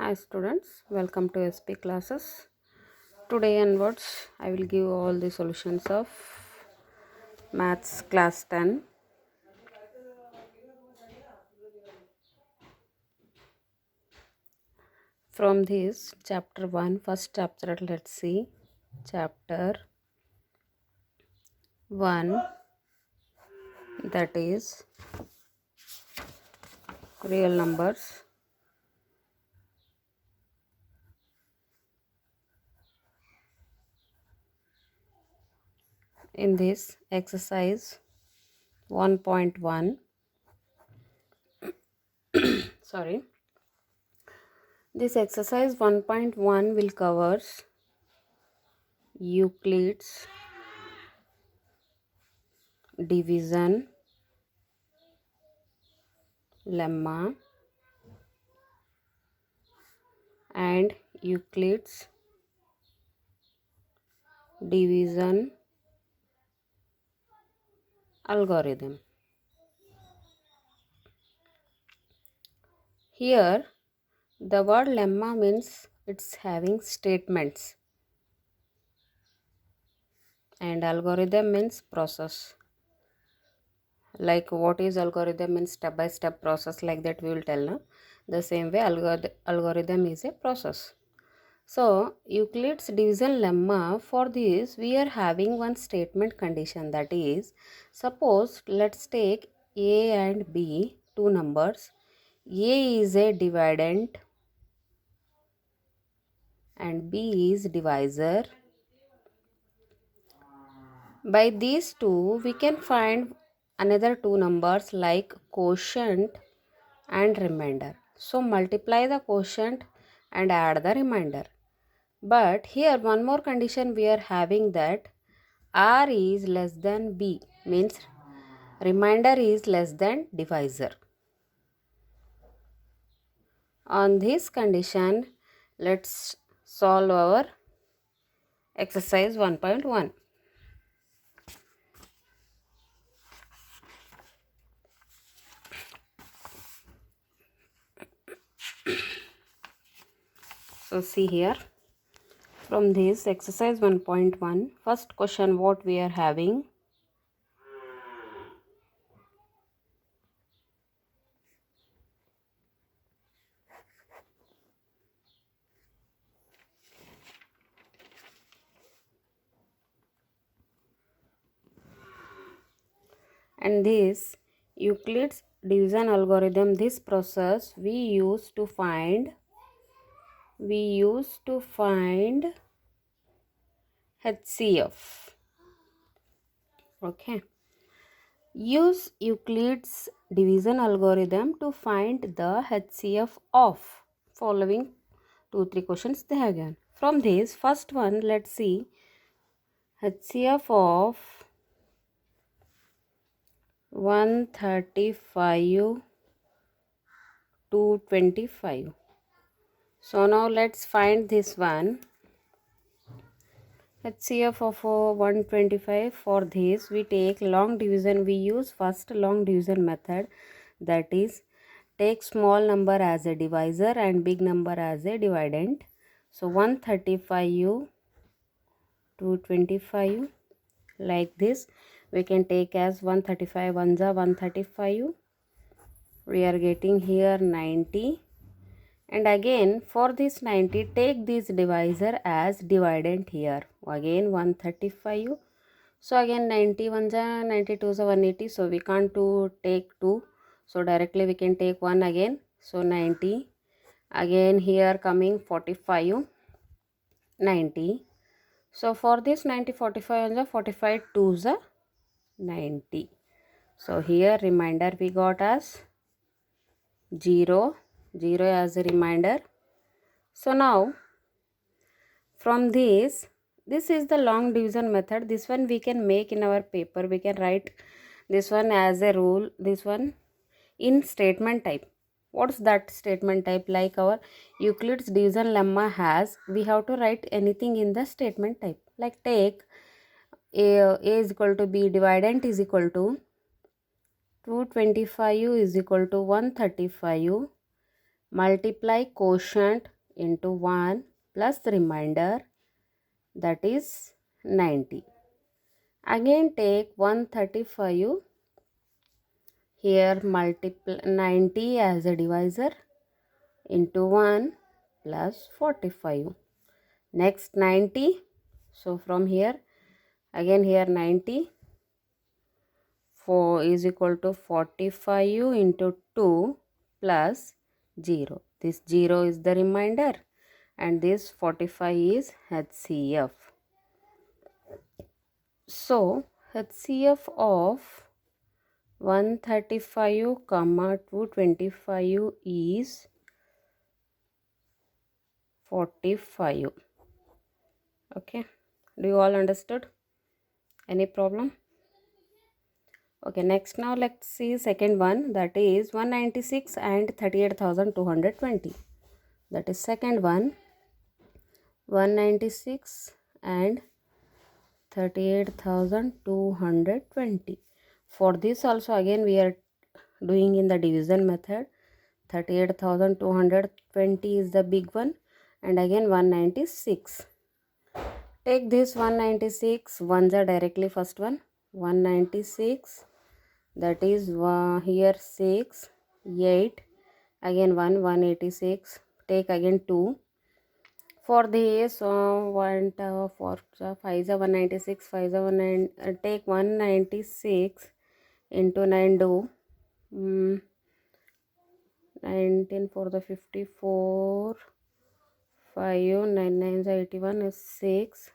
Hi students, welcome to SP classes. Today onwards, I will give all the solutions of maths class 10. From this chapter 1, first chapter, let's see. Chapter 1, that is real numbers. In this exercise 1.1, sorry, this exercise 1.1 will cover Euclid's division lemma and Euclid's division algorithm. Here, the word lemma means it's having statements and algorithm means process. Like what is algorithm means step by step process, like that we will tell now. The same way algorithm is a process. So Euclid's division lemma, for this we are having one statement condition, that is, suppose let's take A and B, two numbers. A is a dividend and B is divisor. By these two, we can find another two numbers like quotient and remainder. So multiply the quotient and add the remainder. But here one more condition we are having, that R is less than B, means remainder is less than divisor. On this condition, let's solve our exercise 1.1. So see here, from this exercise 1.1, first question what we are having, and this Euclid's division algorithm, this process we use to find HCF. Okay, use Euclid's division algorithm to find the HCF of following 2-3 questions they have given. From this first one, let's see HCF of 135 to 25. So now let's find this one, HCF of 125. For this we take long division. We use first long division method, that is, take small number as a divisor and big number as a dividend. So 135 to 25, like this we can take as 135 ones are 135. We are getting here 90, and again for this 90 take this divisor as dividend here, again 135. So again 90 ones are 92 is 180, so we can't take 2, so directly we can take 1 again, so 90. Again here coming 45, 90. So for this 90, 45 ones are 45, 2s are 90. So here remainder we got as 0, 0 as a remainder. So now from this is the long division method. This one we can make in our paper. We can write this one as a rule, this one in statement type. What's that statement type? Like our Euclid's division lemma has, we have to write anything in the statement type. Like take A is equal to B, dividend is equal to 225 is equal to 135 multiply quotient into 1 plus remainder, that is 90. Again take 135, here multiply 90 as a divisor into 1 plus 45. Next 90, so from here again here 90 4 is equal to 45 into 2 plus 0. This 0 is the remainder and this 45 is HCF. So HCF of 135 comma 225 is 45. Okay, do you all understood? Any problem? Okay, next now let's see second one, that is 196 and 38,220. That is second one, 196 and 38,220. For this also again we are doing in the division method. 38,220 is the big one and again 196. Take this 196, ones are directly first one, 196, that is here 6, 8, again 1, 186, take again 2. For this, 1 for 5 is 196, 5 is 19, take 196 into 9 do 19 for the 54, 5, 9 9 is 81 is 6,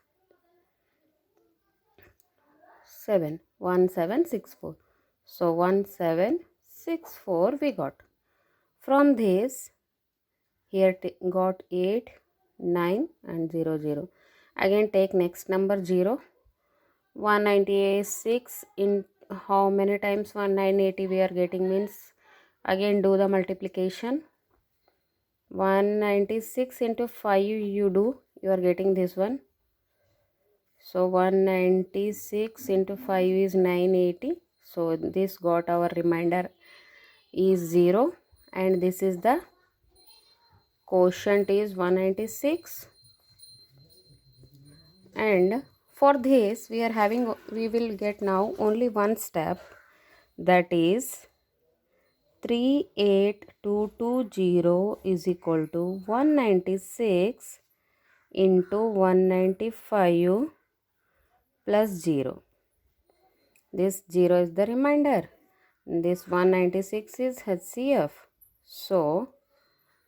7, 1764. So 1764 we got. From this, here got 8, 9 and 0 0. Again take next number 0. 196 in how many times 1980 we are getting means again do the multiplication. 196 into 5 you do, you are getting this one. So 196 into 5 is 980. So this got our remainder is 0 and this is the quotient is 196. And for this we will get now only one step, that is 38220 is equal to 196 into 195 plus 0. This 0 is the remainder. This 196 is HCF. So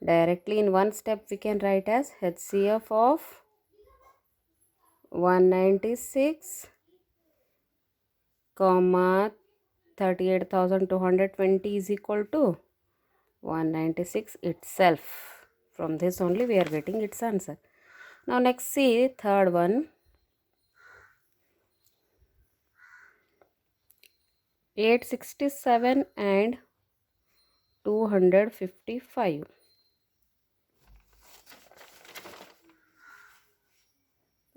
directly in one step we can write as HCF of 196 comma 38,220 is equal to 196 itself. From this only we are getting its answer. Now next see third one, 867 and 255.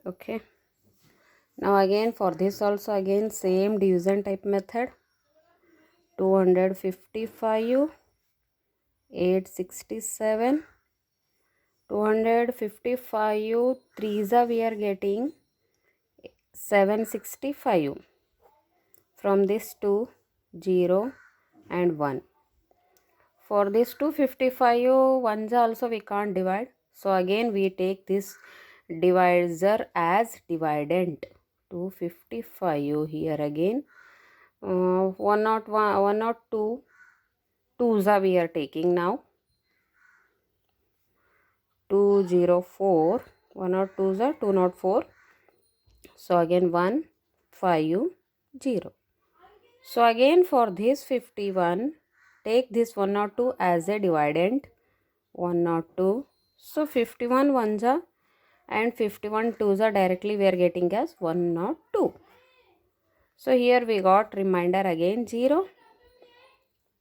Okay, now again for this also again same division type method. 255, 867, 255 threes we are getting 765. From this 2, 0 and 1. For this 255 ones also we can't divide. So again we take this divisor as dividend. 255 here again. 101, 102 twos we are taking now. 204, 102s are 204. So again 1, 5, 0. So again for this 51, take this 102 as a dividend. 102. So 51 ones are and 51 twos are directly we are getting as 102. So here we got remainder again 0.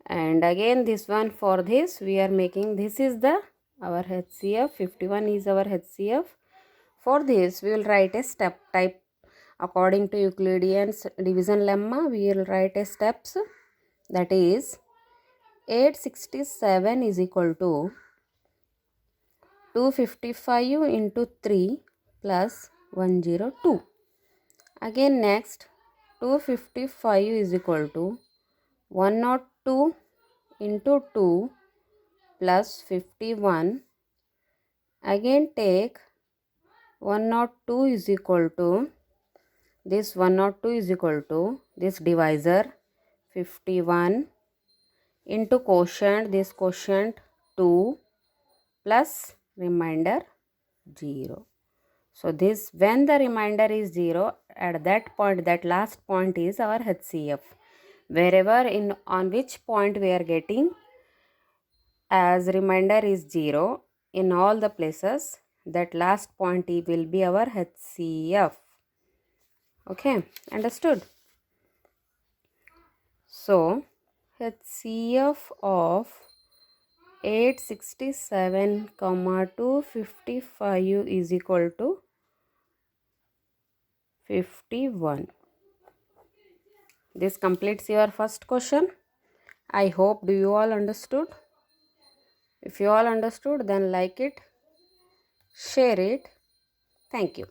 And again this one for this we are making, this is the our HCF, 51 is our HCF. For this we will write a step type according to Euclidean's division lemma. We will write a steps, that is 867 is equal to 255 into 3 plus 102. Again next 255 is equal to 102 into 2 plus 51. Again take 102 is equal to this 102 is equal to this divisor 51 into quotient, this quotient 2 plus remainder 0. So this, when the remainder is 0, at that point, that last point is our HCF. Wherever on which point we are getting as remainder is 0, in all the places that last point will be our HCF. Okay, understood? So HCF of 867, 255 is equal to 51. This completes your first question. I hope do you all understood. If you all understood, then like it, share it. Thank you.